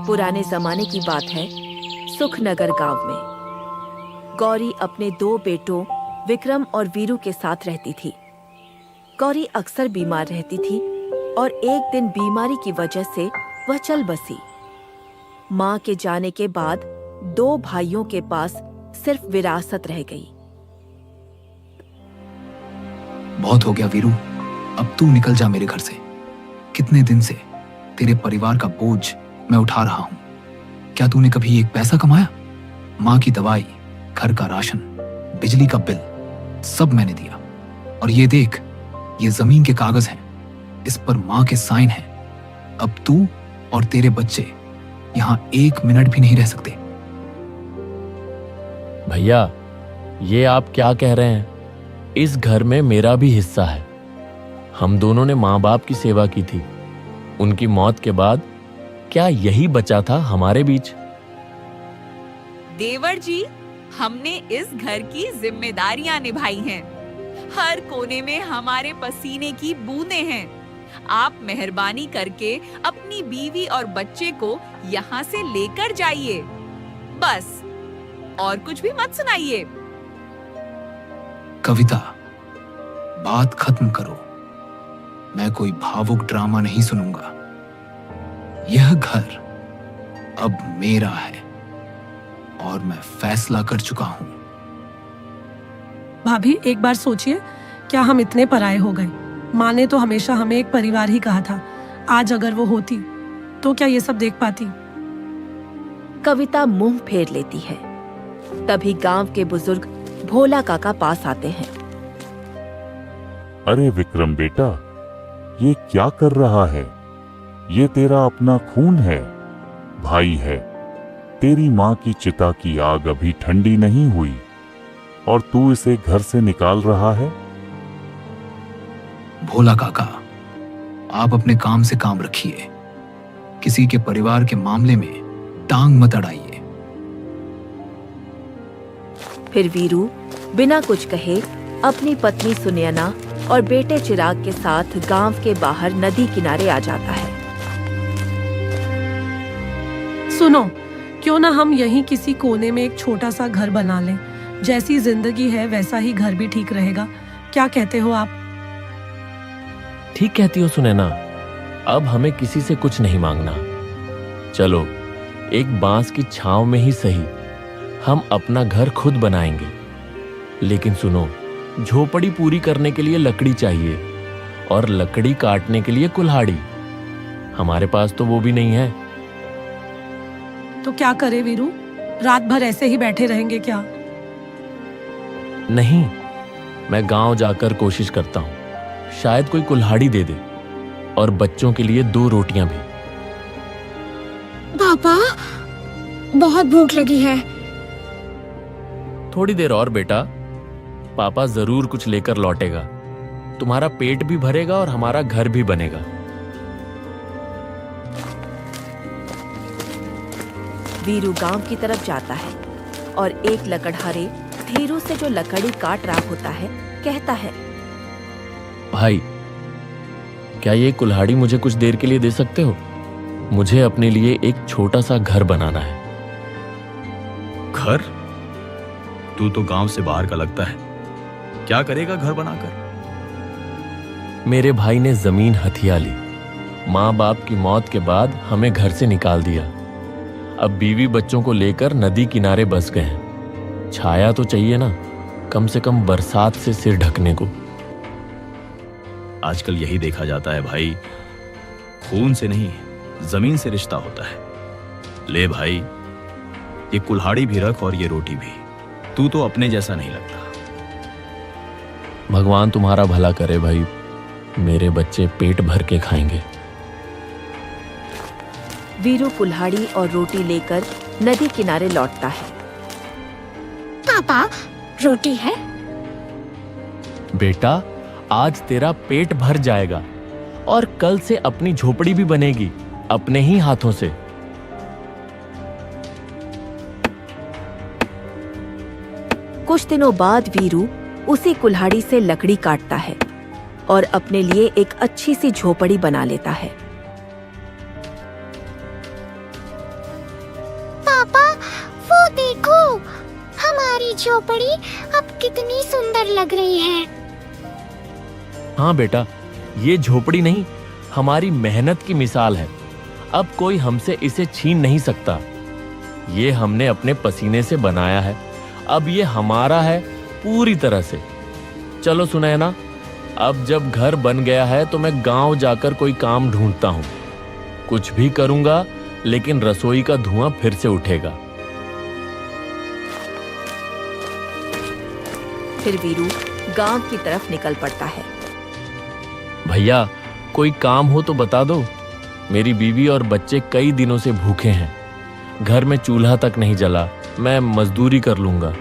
पुराने जमाने की बात है। सुखनगर गांव में गौरी अपने 2 बेटों विक्रम और वीरू के साथ रहती थी। गौरी अक्सर बीमार रहती थी और एक दिन बीमारी की वजह से वह चल बसी। मां के जाने के बाद 2 भाइयों के पास सिर्फ विरासत रह गई। बहुत हो गया वीरू, अब तू निकल जा मेरे घर से। कितने दिन से तेरे परिवार का बोझ मैं उठा रहा हूं। क्या तूने कभी एक पैसा कमाया? माँ की दवाई, घर का राशन, बिजली का बिल सब मैंने दिया। और ये देख, ये जमीन के कागज हैं, इस पर माँ के साइन हैं। अब तू और तेरे बच्चे यहाँ 1 मिनट भी नहीं रह सकते। भैया, ये आप क्या कह रहे हैं? इस घर में मेरा भी हिस्सा है। हम दोनों ने माँ बाप की सेवा की थी। उनकी मौत के बाद क्या यही बचा था हमारे बीच? देवर जी, हमने इस घर की जिम्मेदारियां निभाई हैं। हर कोने में हमारे पसीने की बूंदें हैं। आप मेहरबानी करके अपनी बीवी और बच्चे को यहाँ से लेकर जाइए, बस। और कुछ भी मत सुनाइए। कविता, बात खत्म करो। मैं कोई भावुक ड्रामा नहीं सुनूंगा। यह घर अब मेरा है और मैं फैसला कर चुका हूं। भाभी, एक बार सोचिए, क्या हम इतने पराये हो गए? माँ ने तो हमेशा हमें एक परिवार ही कहा था। आज अगर वो होती तो क्या ये सब देख पाती? कविता मुंह फेर लेती है। तभी गांव के बुजुर्ग भोला काका पास आते हैं। अरे विक्रम बेटा, ये क्या कर रहा है? ये तेरा अपना खून है, भाई है। तेरी माँ की चिता की आग अभी ठंडी नहीं हुई और तू इसे घर से निकाल रहा है। भोला काका, आप अपने काम से काम रखिए। किसी के परिवार के मामले में टांग मत अड़ाइए। फिर वीरू बिना कुछ कहे अपनी पत्नी सुनैना और बेटे चिराग के साथ गांव के बाहर नदी किनारे आ जाता है। सुनो, क्यों ना हम यहीं किसी कोने में एक छोटा सा घर बना लें। जैसी जिंदगी है वैसा ही घर भी ठीक रहेगा। क्या कहते हो आप? ठीक कहती हो सुनैना। अब हमें किसी से कुछ नहीं मांगना। चलो, एक बांस की छांव में ही सही हम अपना घर खुद बनाएंगे। लेकिन सुनो, झोपड़ी पूरी करने के लिए लकड़ी चाहिए और लकड़ी काटने के लिए कुल्हाड़ी। हमारे पास तो वो भी नहीं है। तो क्या करे वीरू? रात भर ऐसे ही बैठे रहेंगे क्या? नहीं, मैं गांव जाकर कोशिश करता हूँ। शायद कोई कुल्हाड़ी दे दे और बच्चों के लिए 2 रोटियां भी। पापा, बहुत भूख लगी है। थोड़ी देर और बेटा, पापा जरूर कुछ लेकर लौटेगा। तुम्हारा पेट भी भरेगा और हमारा घर भी बनेगा। वीरू गांव की तरफ जाता है और एक लकड़हारे धीरू से जो लकड़ी काट रहा होता है कहता है, भाई, क्या ये कुल्हाड़ी मुझे कुछ देर के लिए दे सकते हो? मुझे अपने लिए एक छोटा सा घर बनाना है। घर? तू तो गांव से बाहर का लगता है। क्या करेगा घर बनाकर? मेरे भाई ने जमीन हथिया ली। माँ बाप की मौत के बाद हमें घर से निकाल दिया। अब बीवी बच्चों को लेकर नदी किनारे बस गए हैं। छाया तो चाहिए ना, कम से कम बरसात से सिर ढकने को। आजकल यही देखा जाता है भाई, खून से नहीं जमीन से रिश्ता होता है। ले भाई, ये कुल्हाड़ी भी रख और ये रोटी भी। तू तो अपने जैसा नहीं लगता। भगवान तुम्हारा भला करे भाई, मेरे बच्चे पेट भर के खाएंगे। वीरू कुल्हाड़ी और रोटी लेकर नदी किनारे लौटता है। पापा, रोटी है? बेटा, आज तेरा पेट भर जाएगा और कल से अपनी झोपड़ी भी बनेगी अपने ही हाथों से। कुछ दिनों बाद वीरू उसी कुल्हाड़ी से लकड़ी काटता है और अपने लिए एक अच्छी सी झोपड़ी बना लेता है। झोपड़ी अब कितनी सुंदर लग रही है। हाँ बेटा, ये झोपड़ी नहीं, हमारी मेहनत की मिसाल है। अब कोई हमसे इसे छीन नहीं सकता। ये हमने अपने पसीने से बनाया है, अब ये हमारा है पूरी तरह से। चलो सुनैना, अब जब घर बन गया है तो मैं गांव जाकर कोई काम ढूंढता हूं। कुछ भी करूंगा, लेकिन रसोई का धुआं फिर से उठेगा। फिर वीरू गांव की तरफ निकल पड़ता है। भैया, कोई काम हो तो बता दो। मेरी बीवी और बच्चे कई दिनों से भूखे हैं। घर में चूल्हा तक नहीं जला। मैं मजदूरी कर लूंगा,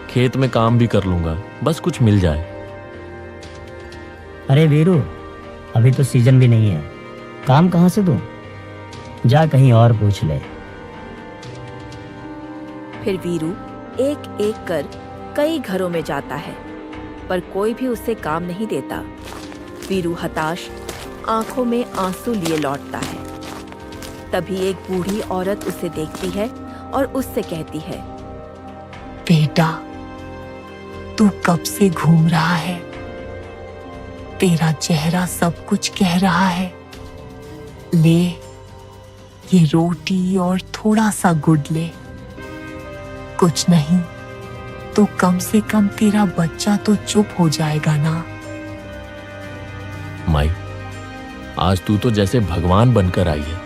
खेत में काम भी कर लूंगा, बस कुछ मिल जाए। अरे वीरू, अभी तो सीजन भी नहीं है, काम कहाँ से दूं? जा कहीं और पूछ ले। फिर वीरू एक एक कर कई घरों में जाता है, पर कोई भी उसे काम नहीं देता। वीरू हताश आंखों में आंसू लिए लौटता है। तभी एक बूढ़ी औरत उसे देखती है और उससे कहती है, बेटा, तू कब से घूम रहा है? तेरा चेहरा सब कुछ कह रहा है। ले, ये रोटी और थोड़ा सा गुड़ ले। कुछ नहीं तो कम से कम तेरा बच्चा तो चुप हो जाएगा ना। माई, आज तू तो जैसे भगवान बनकर आई है।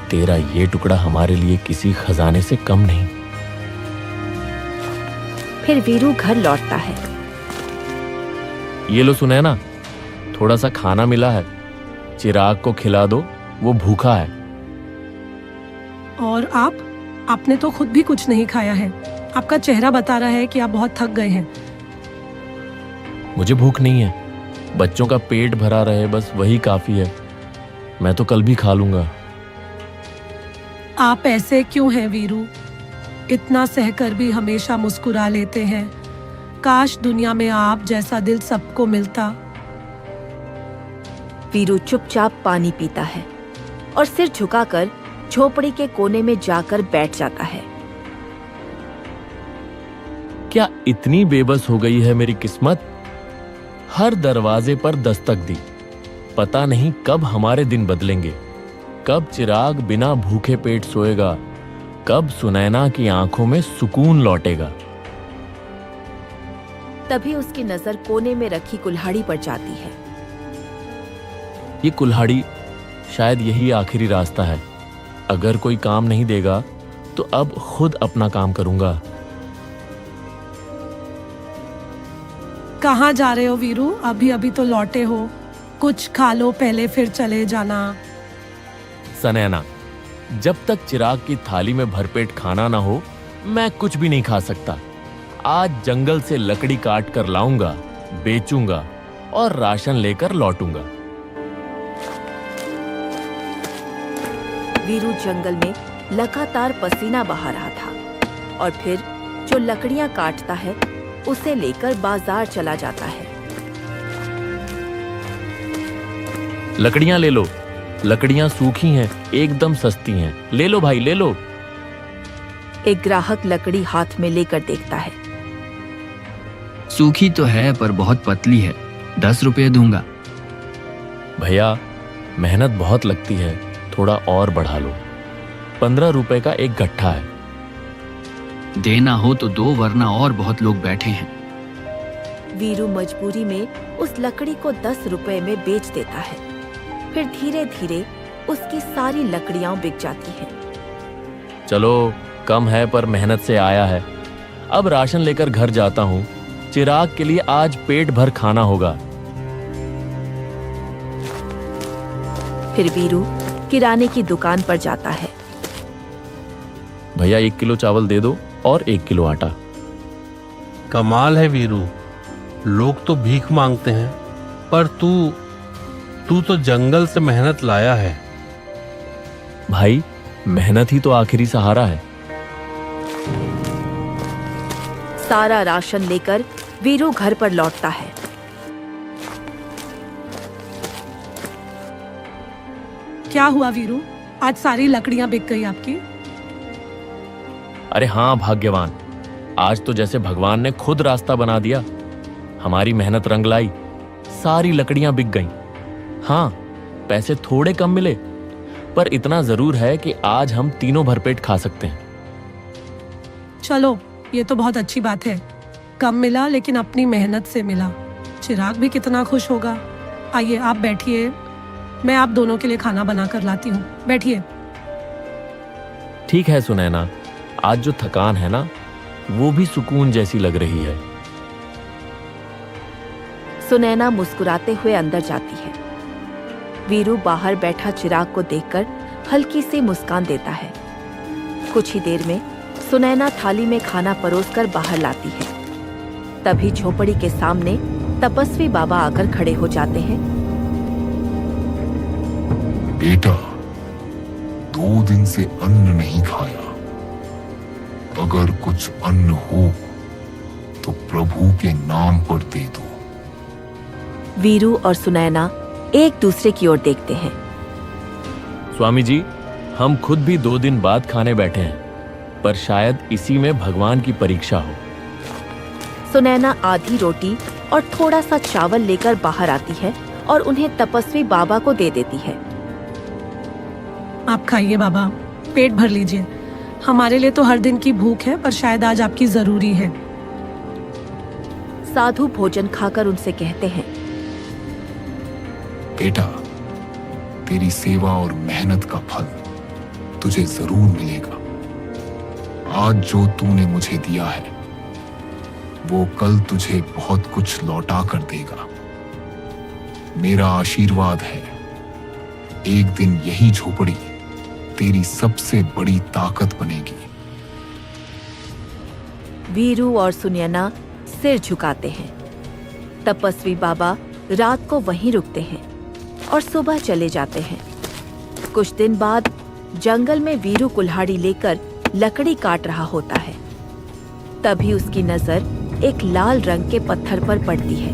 तेरा ये टुकड़ा हमारे लिए किसी खजाने से कम नहीं। फिर वीरू घर लौटता है। ये लो सुनैना, थोड़ा सा खाना मिला है, चिराग को खिला दो, वो भूखा है। और आपने तो खुद भी कुछ नहीं खाया है। आपका चेहरा बता रहा है कि आप बहुत थक गए हैं। मुझे भूख नहीं है, बच्चों का पेट भरा रहे बस वही काफी है। मैं तो कल भी खा लूंगा। आप ऐसे क्यों हैं वीरू? इतना सहकर भी हमेशा मुस्कुरा लेते हैं। काश दुनिया में आप जैसा दिल सबको मिलता। वीरू चुपचाप पानी पीता है और सिर झुकाकर झोपड़ी के कोने में जाकर बैठ जाता है। क्या इतनी बेबस हो गई है मेरी किस्मत? हर दरवाजे पर दस्तक दी। पता नहीं कब हमारे दिन बदलेंगे, कब चिराग बिना भूखे पेट सोएगा, कब सुनैना की आंखों में सुकून लौटेगा। तभी उसकी नजर कोने में रखी कुल्हाड़ी पर जाती है। ये कुल्हाड़ी, शायद यही आखिरी रास्ता है। अगर कोई काम नहीं देगा तो अब खुद अपना काम करूंगा। कहाँ जा रहे हो वीरू? अभी अभी तो लौटे हो। कुछ खा लो पहले, फिर चले जाना। सनैना, जब तक चिराग की थाली में भरपेट खाना ना हो, मैं कुछ भी नहीं खा सकता। आज जंगल से लकड़ी काट कर लाऊंगा, बेचूंगा और राशन लेकर लौटूंगा। वीरू जंगल में लगातार पसीना बहा रहा था और फिर जो लकड़ियां काटता है उसे लेकर बाजार चला जाता है। लकड़ियां ले लो, लकड़ियां सूखी हैं, एकदम सस्ती हैं। ले लो भाई, ले लो। एक ग्राहक लकड़ी हाथ में लेकर देखता है। सूखी तो है पर बहुत पतली है, 10 रुपए दूंगा। भैया, मेहनत बहुत लगती है, थोड़ा और बढ़ा लो। 15 रुपए का एक गट्ठा है। देना हो तो दो, वरना और बहुत लोग बैठे हैं। वीरू मजबूरी में उस लकड़ी को 10 रुपए में बेच देता है। फिर धीरे धीरे उसकी सारी लकड़ियां बिक जाती हैं। चलो, कम है पर मेहनत से आया है। अब राशन लेकर घर जाता हूँ। चिराग के लिए आज पेट भर खाना होगा। फिर वीरू किराने की दुकान पर जाता है। भैया 1 किलो चावल दे दो और 1 किलो आटा। कमाल है वीरू, लोग तो भीख मांगते हैं, पर तू तो जंगल से मेहनत लाया है। भाई, मेहनत ही तो आखिरी सहारा है। सारा राशन लेकर वीरू घर पर लौटता है। क्या हुआ वीरू? आज सारी लकड़ियां बिक गई आपकी? अरे हाँ भाग्यवान, आज तो जैसे भगवान ने खुद रास्ता बना दिया। हमारी मेहनत रंग लाई, सारी लकड़ियां बिक गईं। हाँ, पैसे थोड़े कम मिले, पर इतना जरूर है कि आज हम तीनों भरपेट खा सकते हैं। चलो, ये तो बहुत अच्छी बात है। कम मिला लेकिन अपनी मेहनत से मिला। चिराग भी कितना खुश होगा। आइए आप बैठिए, मैं आप दोनों के लिए खाना बना कर लाती हूँ। बैठिए। ठीक है सुनैना, आज जो थकान है ना, वो भी सुकून जैसी लग रही है। सुनैना मुस्कुराते हुए अंदर जाती है। वीरू बाहर बैठा चिराग को देखकर हल्की सी मुस्कान देता है। कुछ ही देर में सुनैना थाली में खाना परोसकर बाहर लाती है। तभी झोपड़ी के सामने तपस्वी बाबा आकर खड़े हो जाते हैं। बेटा, 2 दिन से अन्न नहीं खाया। अगर कुछ अन्न हो तो प्रभु के नाम पर दे दो। वीरू और सुनैना एक दूसरे की ओर देखते हैं। स्वामी जी, हम खुद भी 2 दिन बाद खाने बैठे हैं, पर शायद इसी में भगवान की परीक्षा हो। सुनैना आधी रोटी और थोड़ा सा चावल लेकर बाहर आती है और उन्हें तपस्वी बाबा को दे देती है। आप खाइए बाबा, पेट भर लीजिए। हमारे लिए तो हर दिन की भूख है, पर शायद आज आपकी जरूरी है। साधु भोजन खाकर उनसे कहते हैं, बेटा, तेरी सेवा और मेहनत का फल तुझे जरूर मिलेगा। आज जो तूने मुझे दिया है वो कल तुझे बहुत कुछ लौटा कर देगा। मेरा आशीर्वाद है, एक दिन यही झोपड़ी तेरी सबसे बड़ी ताकत बनेगी। वीरू और सुनैना सिर झुकाते हैं। तपस्वी बाबा रात को वहीं रुकते हैं और सुबह चले जाते हैं। कुछ दिन बाद जंगल में वीरू कुल्हाड़ी लेकर लकड़ी काट रहा होता है। तभी उसकी नजर एक लाल रंग के पत्थर पर पड़ती है।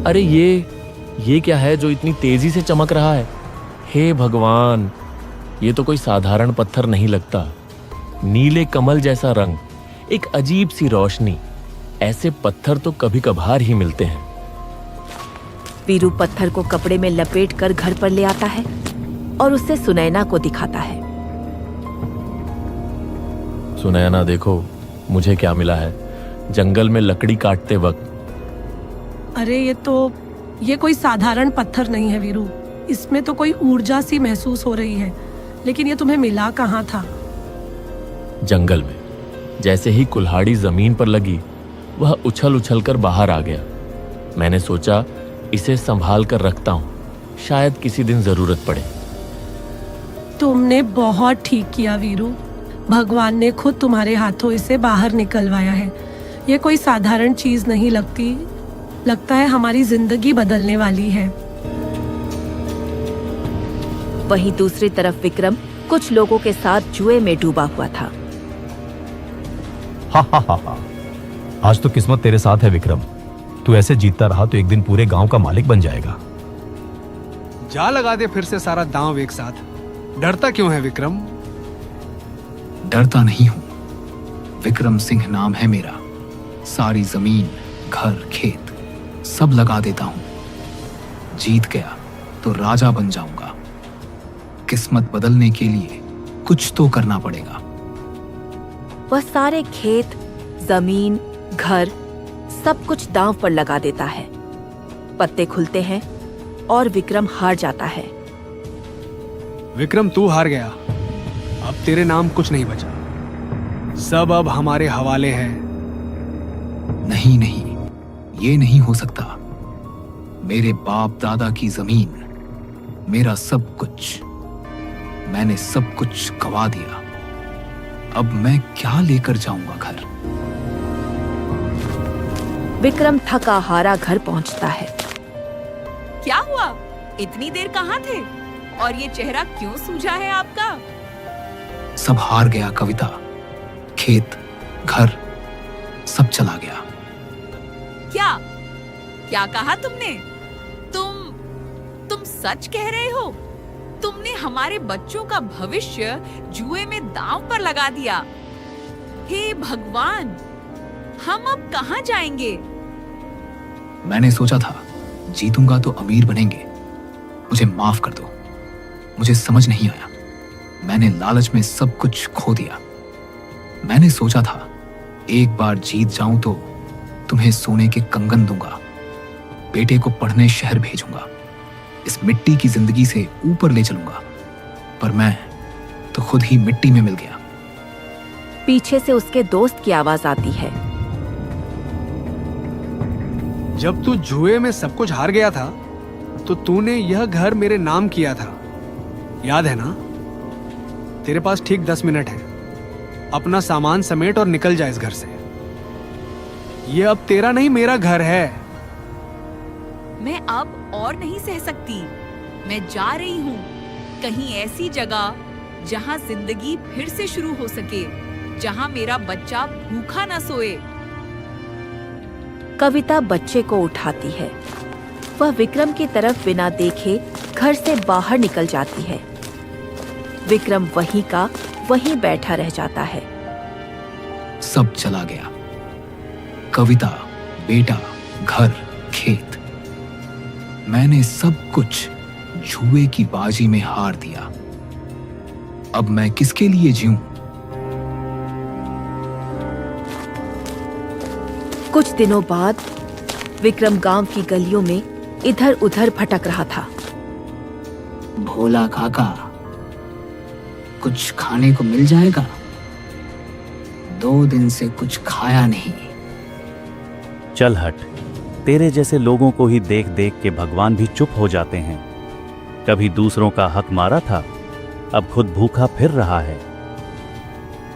अरे ये क्या है जो इतनी तेजी से चमक रहा है? हे भगवान, ये तो कोई साधारण पत्थर नहीं लगता। नीले कमल जैसा रंग, एक अजीब सी रोशनी। ऐसे पत्थर तो कभी कभार ही मिलते हैं। वीरू पत्थर को कपड़े में लपेट कर घर पर ले आता है और उसे सुनैना को दिखाता है। सुनैना, देखो मुझे क्या मिला है जंगल में लकड़ी काटते वक्त। अरे ये कोई साधारण पत्थर नहीं है वीरू। इसमें तो कोई ऊर्जा सी महसूस हो रही है। लेकिन ये तुम्हें मिला कहाँ था? जंगल में। जैसे ही कुल्हाड़ी जमीन पर लगी, वह उछल उछल कर बाहर आ गया। मैंने सोचा इसे संभाल कर रखता हूँ, शायद किसी दिन जरूरत पड़े। तुमने बहुत ठीक किया वीरू। भगवान ने खुद तुम्हारे हाथों इसे बाहर निकलवाया है। ये कोई साधारण चीज नहीं लगती। लगता है हमारी जिंदगी बदलने वाली है। वहीं दूसरी तरफ विक्रम कुछ लोगों के साथ जुए में डूबा हुआ था। हा। आज तो किस्मत तेरे साथ है विक्रम। तू ऐसे जीतता रहा तो एक दिन पूरे गांव का मालिक बन जाएगा। जा लगा दे फिर से सारा दांव एक साथ। डरता क्यों है विक्रम? डरता नहीं हूं। विक्रम सिंह नाम है मेरा। सारी जमीन, घर, खेत सब लगा देता हूं। जीत गया तो राजा बन जाऊंगा। किस्मत बदलने के लिए कुछ तो करना पड़ेगा। वह सारे खेत, जमीन, घर सब कुछ दांव पर लगा देता है। पत्ते खुलते हैं और विक्रम हार जाता है। विक्रम, तू हार गया। अब तेरे नाम कुछ नहीं बचा। सब अब हमारे हवाले है। नहीं, ये नहीं हो सकता। मेरे बाप दादा की जमीन, मेरा सब कुछ, मैंने सब कुछ गवा दिया। अब मैं क्या लेकर जाऊंगा घर? विक्रम थका हारा घर पहुंचता है। क्या हुआ? इतनी देर कहाँ थे? और ये चेहरा क्यों सूझा है आपका? सब हार गया कविता। खेत, घर सब चला गया। क्या कहा तुमने? तुम सच कह रहे हो? तुमने हमारे बच्चों का भविष्य जुए में दांव पर लगा दिया। हे भगवान, हम अब कहाँ जाएंगे? मैंने सोचा था जीतूंगा तो अमीर बनेंगे। मुझे माफ कर दो, मुझे समझ नहीं आया। मैंने लालच में सब कुछ खो दिया। मैंने सोचा था एक बार जीत जाऊं तो तुम्हें सोने के कंगन दूंगा, बेटे को पढ़ने शहर भेजूंगा, इस मिट्टी की जिंदगी से ऊपर ले चलूंगा, पर मैं तो खुद ही मिट्टी में मिल गया। पीछे से उसके दोस्त की आवाज आती है। जब तू जुए में सब कुछ हार गया था तो तूने यह घर मेरे नाम किया था, याद है ना? तेरे पास ठीक 10 मिनट है, अपना सामान समेट और निकल जा इस घर से। यह अब तेरा नहीं, मेरा घर है। मैं अब और नहीं सह सकती। मैं जा रही हूँ कहीं ऐसी जगह जहाँ जिंदगी फिर से शुरू हो सके, जहाँ मेरा बच्चा भूखा ना सोए। कविता बच्चे को उठाती है। वह विक्रम की तरफ बिना देखे घर से बाहर निकल जाती है। विक्रम वहीं का वहीं बैठा रह जाता है। सब चला गया, कविता, बेटा, घर, खेत। मैंने सब कुछ जुए की बाजी में हार दिया। अब मैं किसके लिए जीऊं? कुछ दिनों बाद विक्रम गांव की गलियों में इधर उधर भटक रहा था। भोला काका, कुछ खाने को मिल जाएगा? 2 दिन से कुछ खाया नहीं। चल हट, तेरे जैसे लोगों को ही देख देख के भगवान भी चुप हो जाते हैं। कभी दूसरों का हक मारा था, अब खुद भूखा फिर रहा है।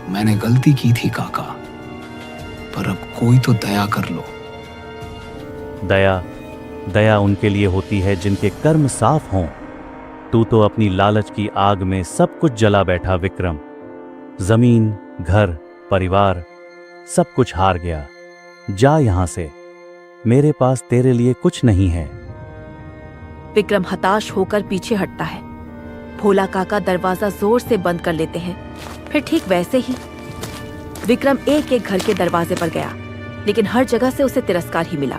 मैंने गलती की थी काका, पर अब कोई तो दया कर लो। दया उनके लिए होती है जिनके कर्म साफ हों। तू तो अपनी लालच की आग में सब कुछ जला बैठा विक्रम। जमीन, घर, परिवार, सब कुछ हार गया। जा यहां से, मेरे पास तेरे लिए कुछ नहीं है। विक्रम हताश होकर पीछे हटता है। भोला काका दरवाजा जोर से बंद कर लेते हैं। फिर ठीक वैसे ही विक्रम एक एक घर के दरवाजे पर गया, लेकिन हर जगह से उसे तिरस्कार ही मिला।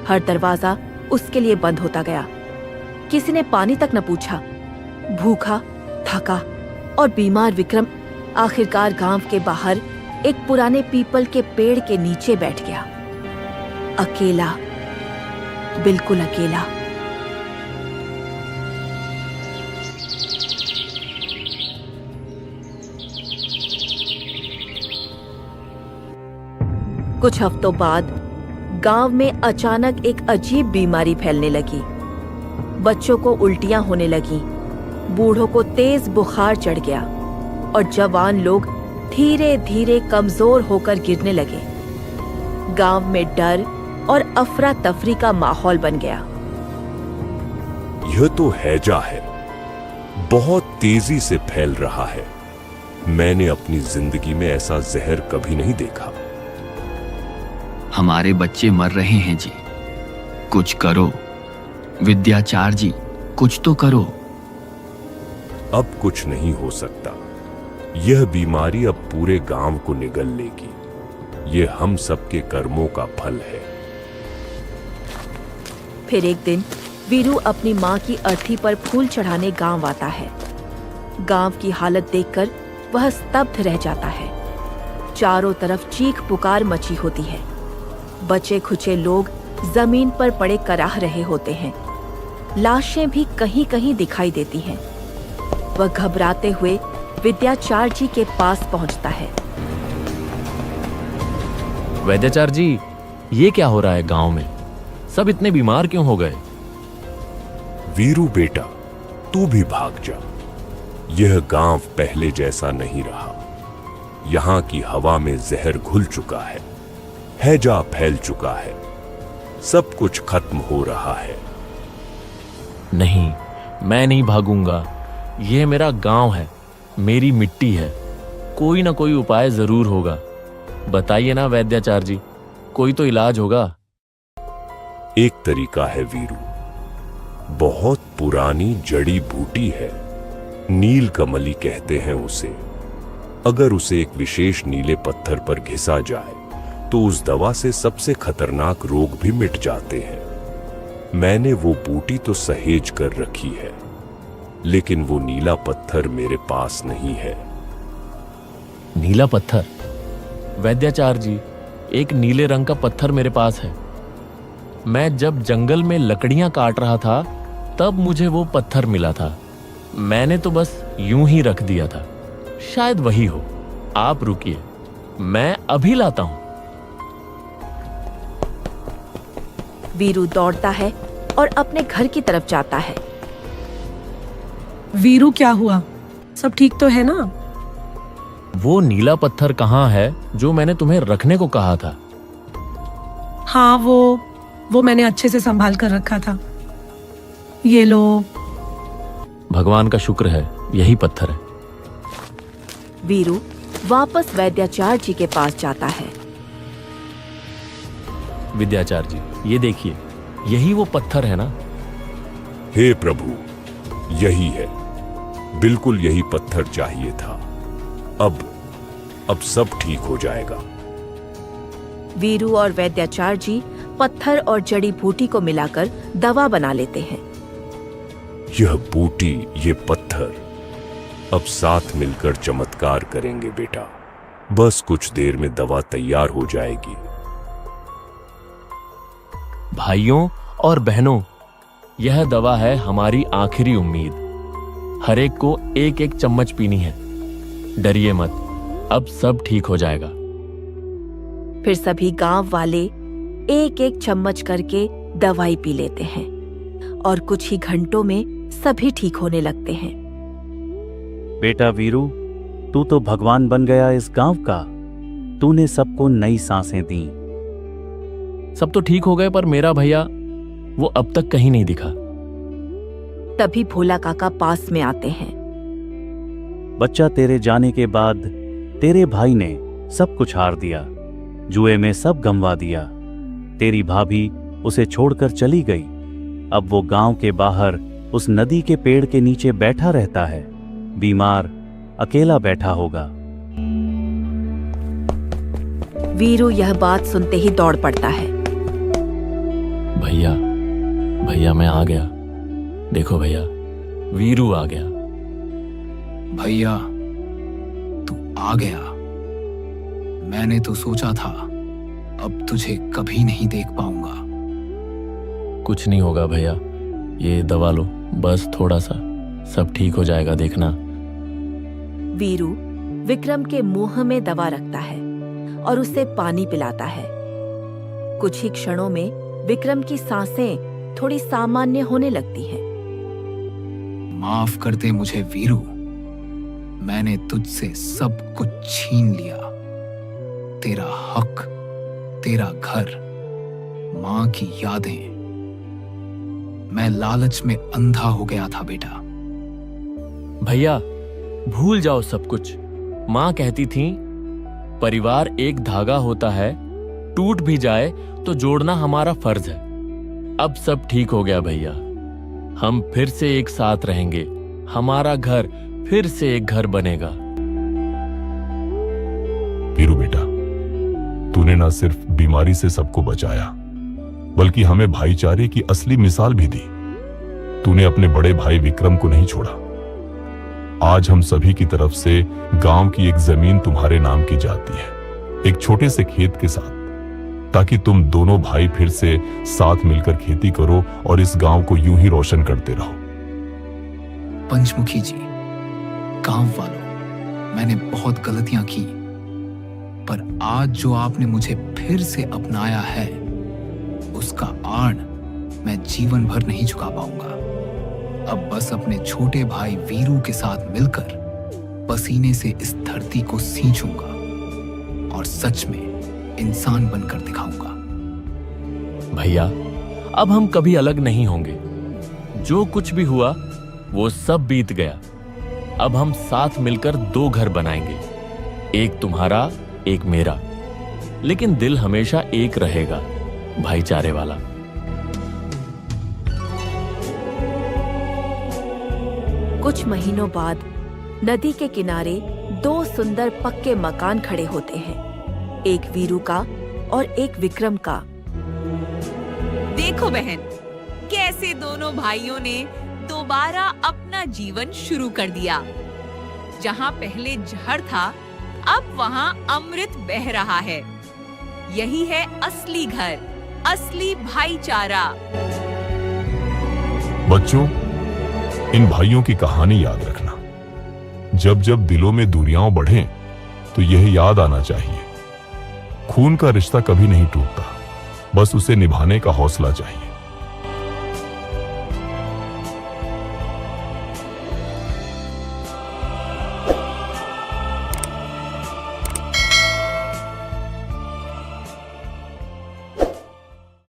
हर दरवाजा उसके लिए बंद होता गया। किसी ने पानी तक न पूछा। भूखा, थका और बीमार विक्रम आखिरकार गांव के बाहर एक पुराने पीपल के पेड़ के नीचे बैठ गया। अकेला, बिल्कुल अकेला। कुछ हफ्तों बाद गांव में अचानक एक अजीब बीमारी फैलने लगी। बच्चों को उल्टियां होने लगी, बूढ़ों को तेज बुखार चढ़ गया और जवान लोग धीरे धीरे कमजोर होकर गिरने लगे। गांव में डर और अफरा तफरी का माहौल बन गया। यह तो हैजा है, बहुत तेजी से फैल रहा है। मैंने अपनी जिंदगी में ऐसा जहर कभी नहीं देखा। हमारे बच्चे मर रहे हैं जी, कुछ करो। विद्याचार्य जी, कुछ तो करो। अब कुछ नहीं हो सकता। यह बीमारी अब पूरे गांव को निगल लेगी। यह हम सबके कर्मों का फल है। फिर एक दिन वीरू अपनी माँ की अर्थी पर फूल चढ़ाने गांव आता है। गांव की हालत देखकर वह स्तब्ध रह जाता है। चारों तरफ चीख पुकार मची होती है। बचे खुचे लोग जमीन पर पड़े कराह रहे होते हैं। लाशें भी कहीं कहीं दिखाई देती हैं। वह घबराते हुए विद्याचार्य जी के पास पहुंचता है। वैद्याचार्य जी, ये क्या हो रहा है गांव में? सब इतने बीमार क्यों हो गए? वीरू बेटा, तू भी भाग जा। यह गांव पहले जैसा नहीं रहा। यहां की हवा में जहर घुल चुका है, हैजा फैल चुका है, सब कुछ खत्म हो रहा है। नहीं, मैं नहीं भागूंगा। यह मेरा गांव है, मेरी मिट्टी है। कोई ना कोई उपाय जरूर होगा। बताइए ना वैद्याचार्य जी, कोई तो इलाज होगा। एक तरीका है वीरू, बहुत पुरानी जड़ी बूटी है, नीलकमली कहते हैं उसे। अगर उसे एक विशेष नीले पत्थर पर घिसा जाए तो उस दवा से सबसे खतरनाक रोग भी मिट जाते हैं। मैंने वो बूटी तो सहेज कर रखी है, लेकिन वो नीला पत्थर मेरे पास नहीं है। नीला पत्थर? वैद्याचार्य जी, एक नीले रंग का पत्थर मेरे पास है। मैं जब जंगल में लकड़ियां काट रहा था तब मुझे वो पत्थर मिला था। मैंने तो बस यूं ही रख दिया था, शायद वही हो। आप रुकिए, मैं अभी लाता हूं। वीरू दौड़ता है और अपने घर की तरफ जाता है। वीरू, क्या हुआ? सब ठीक तो है ना? वो नीला पत्थर कहाँ है जो मैंने तुम्हें रखने को कहा था? हाँ, वो मैंने अच्छे से संभाल कर रखा था। ये लो। भगवान का शुक्र है, यही पत्थर है। वीरू वापस वैद्याचार्य जी के पास जाता है। विद्याचार्य जी, ये देखिए, यही वो पत्थर है ना? हे प्रभु, यही है, बिल्कुल यही पत्थर चाहिए था। अब सब ठीक हो जाएगा। वीरू और वैद्याचार्य जी पत्थर और जड़ी बूटी को मिलाकर दवा बना लेते हैं। यह बूटी, ये पत्थर अब साथ मिलकर चमत्कार करेंगे बेटा। बस कुछ देर में दवा तैयार हो जाएगी। भाइयों और बहनों, यह दवा है हमारी आखिरी उम्मीद। हर एक को एक एक चम्मच पीनी है। डरिए मत, अब सब ठीक हो जाएगा। फिर सभी गांव वाले एक एक चम्मच करके दवाई पी लेते हैं और कुछ ही घंटों में सभी ठीक होने लगते हैं। बेटा वीरू, तू तो भगवान बन गया इस गांव का। तूने सबको नई सांसें दी। सब तो ठीक हो गए, पर मेरा भैया वो अब तक कहीं नहीं दिखा। तभी भोला काका पास में आते हैं। बच्चा, तेरे जाने के बाद तेरे भाई ने सब कुछ हार दिया, जुए में सब गंवा दिया। तेरी भाभी उसे छोड़कर चली गई। अब वो गांव के बाहर उस नदी के पेड़ के नीचे बैठा रहता है, बीमार, अकेला बैठा होगा। वीरू यह बात सुनते ही दौड़ पड़ता है। भैया मैं आ गया। देखो भैया, वीरू आ गया। भैया, तू आ गया। मैंने तो सोचा था अब तुझे कभी नहीं देख पाऊंगा। कुछ नहीं होगा भैया, ये दवा लो, बस थोड़ा सा, सब ठीक हो जाएगा, देखना। वीरू विक्रम के मुंह में दवा रखता है और उसे पानी पिलाता है। कुछ ही क्षणों में विक्रम की सांसें थोड़ी सामान्य होने लगती हैं। माफ कर दे मुझे वीरू, मैंने तुझसे सब कुछ छीन लिया। तेरा हक, तेरा घर, मां की यादें। मैं लालच में अंधा हो गया था बेटा। भैया भूल जाओ सब कुछ। मां कहती थी, परिवार एक धागा होता है, टूट भी जाए तो जोड़ना हमारा फर्ज है। अब सब ठीक हो गया भैया, हम फिर से एक साथ रहेंगे। हमारा घर फिर से एक घर बनेगा। वीरू बेटा, तूने ना सिर्फ बीमारी से सबको बचाया, बल्कि हमें भाईचारे की असली मिसाल भी दी। तूने अपने बड़े भाई विक्रम को नहीं छोड़ा। आज हम सभी की तरफ से गांव की एक जमीन तुम्हारे नाम की जाती है, एक छोटे से खेत के साथ, ताकि तुम दोनों भाई फिर से साथ मिलकर खेती करो और इस गांव को यूं ही रोशन करते रहो। पंचमुखी जी, गांव वालों, मैंने बहुत गलतियां की, पर आज जो आपने मुझे फिर से अपनाया है, उसका आड़ मैं जीवन भर नहीं चुका पाऊंगा। अब बस अपने छोटे भाई वीरू के साथ मिलकर पसीने से इस धरती को सींचूंगा और सच में इंसान बनकर दिखाऊंगा। भैया, अब हम कभी अलग नहीं होंगे। जो कुछ भी हुआ वो सब बीत गया। अब हम साथ मिलकर दो घर बनाएंगे, एक तुम्हारा, एक मेरा, लेकिन दिल हमेशा एक रहेगा, भाईचारे वाला। कुछ महीनों बाद नदी के किनारे दो सुंदर पक्के मकान खड़े होते हैं, एक वीरू का और एक विक्रम का। देखो बहन, कैसे दोनों भाइयों ने दोबारा अपना जीवन शुरू कर दिया। जहाँ पहले जहर था, अब वहाँ अमृत बह रहा है। यही है असली घर, असली भाईचारा। बच्चों, इन भाइयों की कहानी याद रखना। जब जब दिलों में दूरियां बढ़ें, तो यह याद आना चाहिए, खून का रिश्ता कभी नहीं टूटता, बस उसे निभाने का हौसला चाहिए।